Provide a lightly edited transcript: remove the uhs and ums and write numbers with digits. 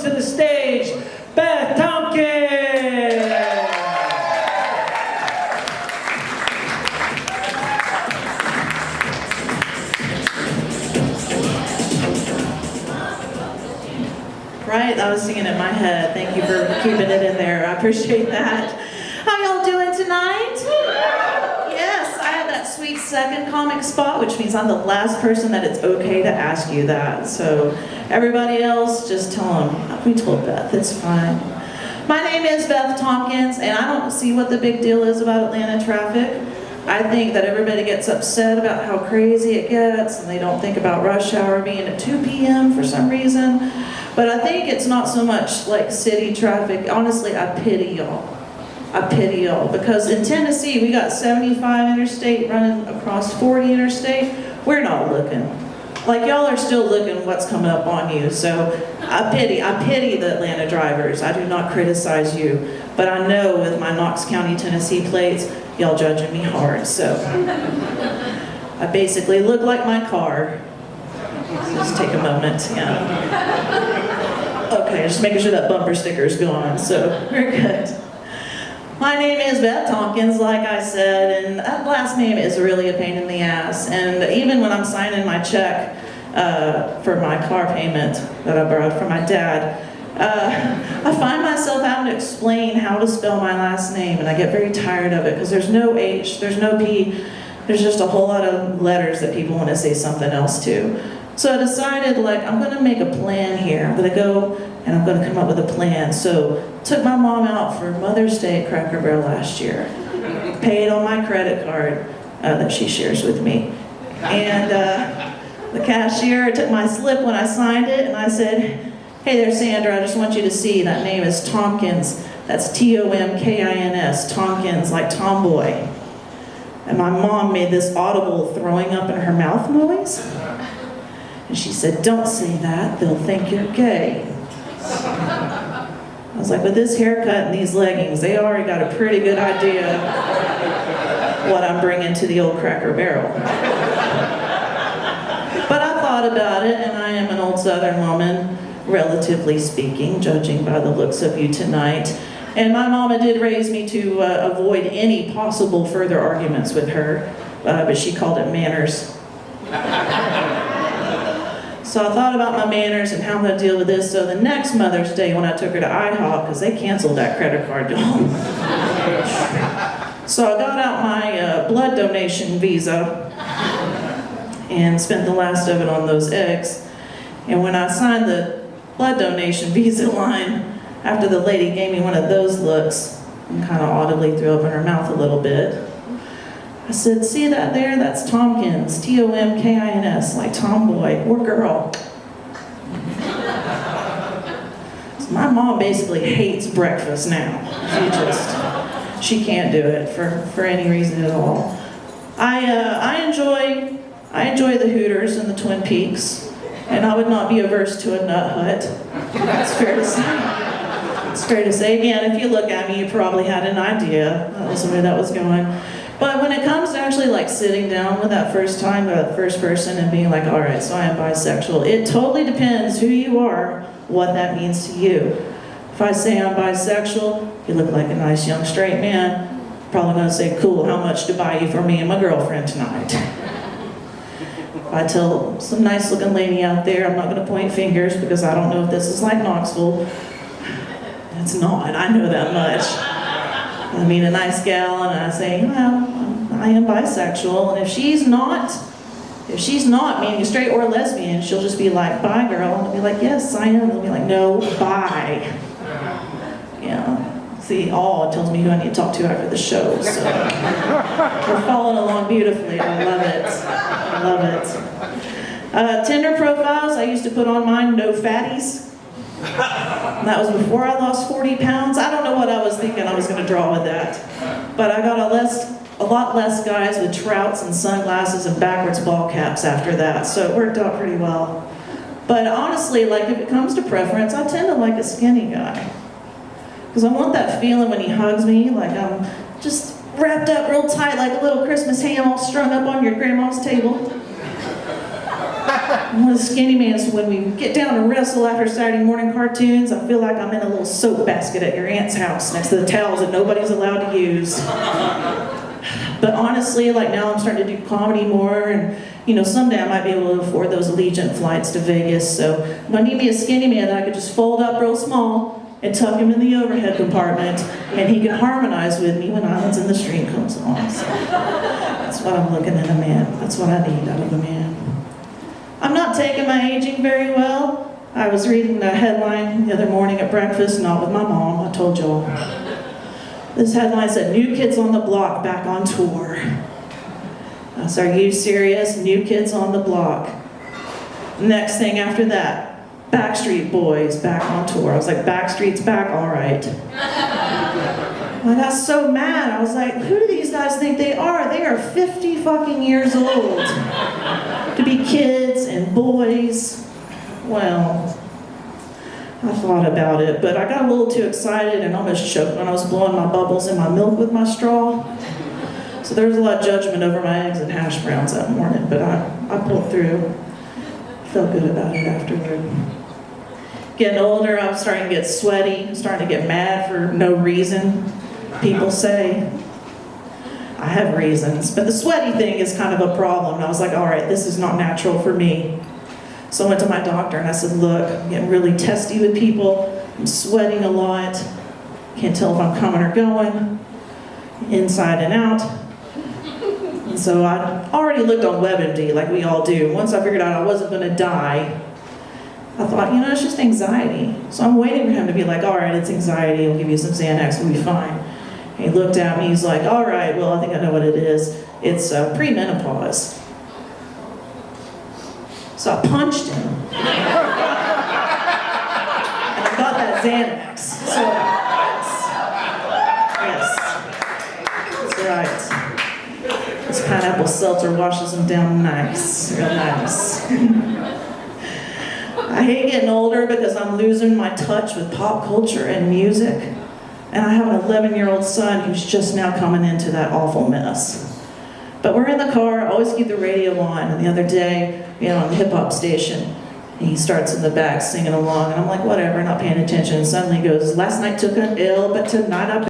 to the stage, Beth Tomkins! Right, I was singing in my head. Thank you for keeping it in there. I appreciate that. How y'all doing tonight? Yes, I have that sweet second comic spot, which means I'm the last person that it's okay to ask you that. So everybody else, just tell them, we told Beth, it's fine. My name is Beth Tomkins, and I don't see what the big deal is about Atlanta traffic. I think that everybody gets upset about how crazy it gets, and they don't think about rush hour being at 2 p.m. for some reason. But I think it's not so much like city traffic. Honestly, I pity y'all. I pity y'all, because in Tennessee, we got 75 interstate running across 40 interstate. We're not looking. Like, y'all are still looking what's coming up on you. So I pity the Atlanta drivers. I do not criticize you. But I know with my Knox County, Tennessee plates, y'all judging me hard. So I basically look like my car. Just take a moment, yeah. Okay, just making sure that bumper sticker is gone, so we're good. My name is Beth Tomkins, like I said, and that last name is really a pain in the ass. And even when I'm signing my check for my car payment that I borrowed from my dad, I find myself having to explain how to spell my last name, and I get very tired of it because there's no H, there's no P, there's just a whole lot of letters that people want to say something else to. So I decided, like, I'm going to make a plan here. I'm going to go and I'm going to come up with a plan. So took my mom out for Mother's Day at Cracker Barrel last year. Paid on my credit card that she shares with me. And the cashier took my slip when I signed it, and I said, hey there, Sandra, I just want you to see that name is Tomkins. That's Tomkins, Tomkins, like tomboy. And my mom made this audible throwing up in her mouth noise. And she said, don't say that, they'll think you're gay. I was like, with this haircut and these leggings, they already got a pretty good idea what I'm bringing to the old Cracker Barrel. But I thought about it, and I am an old Southern woman, relatively speaking, judging by the looks of you tonight. And my mama did raise me to avoid any possible further arguments with her, but she called it manners. So I thought about my manners and how I'm going to deal with this. So the next Mother's Day when I took her to IHOP, because they canceled that credit card deal. So I got out my blood donation visa and spent the last of it on those eggs. And when I signed the blood donation visa line, after the lady gave me one of those looks and kind of audibly threw up in her mouth a little bit, I said, see that there? That's Tomkins, Tomkins, like tomboy or girl. So my mom basically hates breakfast now. She can't do it for any reason at all. I enjoy the Hooters and the Twin Peaks, and I would not be averse to a nut hut. That's fair to say. It's fair to say. Again, if you look at me, you probably had an idea. That was the way that was going. But when it comes to actually like sitting down with that first time, or that first person, and being like, all right, so I am bisexual, it totally depends who you are, what that means to you. If I say I'm bisexual, you look like a nice young straight man, probably gonna say, cool, how much to buy you for me and my girlfriend tonight? If I tell some nice looking lady out there, I'm not gonna point fingers because I don't know if this is like Knoxville. It's not, I know that much. I mean, a nice gal, and I say, well, I am bisexual, and if she's not, meaning straight or lesbian, she'll just be like, bye, girl, and I'll be like, yes, I am. They'll be like, no, bye. Yeah. See, it tells me who I need to talk to after the show, so we're following along beautifully. I love it. I love it. Tinder profiles, I used to put on mine, no fatties. And that was before I lost 40 pounds. I don't know what I was thinking I was going to draw with that. But I got a lot less guys with trouts and sunglasses and backwards ball caps after that. So it worked out pretty well. But honestly, like if it comes to preference, I tend to like a skinny guy. Because I want that feeling when he hugs me, like I'm just wrapped up real tight like a little Christmas ham all strung up on your grandma's table. I'm one of the skinny man, so when we get down to wrestle after Saturday morning cartoons, I feel like I'm in a little soap basket at your aunt's house next to the towels that nobody's allowed to use. But honestly, like now I'm starting to do comedy more, and someday I might be able to afford those Allegiant flights to Vegas. So if I need me a skinny man that I could just fold up real small and tuck him in the overhead compartment, and he can harmonize with me when Islands in the Stream comes on. So that's what I'm looking at a man. That's what I need out of a man. I'm not taking my aging very well. I was reading a headline the other morning at breakfast, not with my mom, I told y'all. This headline said, "New Kids on the Block back on tour." I said, "Are you serious? New Kids on the Block." Next thing after that, Backstreet Boys back on tour. I was like, Backstreet's back? All right. I got so mad. I was like, who do these guys think they are? They are 50 fucking years old to be kids and boys. Well, I thought about it, but I got a little too excited and almost choked when I was blowing my bubbles in my milk with my straw. So there was a lot of judgment over my eggs and hash browns that morning, but I pulled through. Felt good about it afterward. Getting older, I'm starting to get sweaty. I'm starting to get mad for no reason, people say. I have reasons, but the sweaty thing is kind of a problem. And I was like, all right, this is not natural for me. So I went to my doctor and I said, look, I'm getting really testy with people. I'm sweating a lot. Can't tell if I'm coming or going, inside and out. And so I already looked on WebMD like we all do. Once I figured out I wasn't going to die, I thought, it's just anxiety. So I'm waiting for him to be like, all right, it's anxiety. I'll give you some Xanax. We'll be fine. And he looked at me. He's like, all right, well, I think I know what it is. It's premenopause. So I punched him. And I got that Xanax. So, yes. That's right. This pineapple seltzer washes them down nice. Real nice. I hate getting older because I'm losing my touch with pop culture and music. And I have an 11-year-old son who's just now coming into that awful mess. But we're in the car, I always keep the radio on, and the other day, on the hip-hop station, he starts in the back singing along, and I'm like, whatever, not paying attention, and suddenly he goes, last night took an L, but tonight I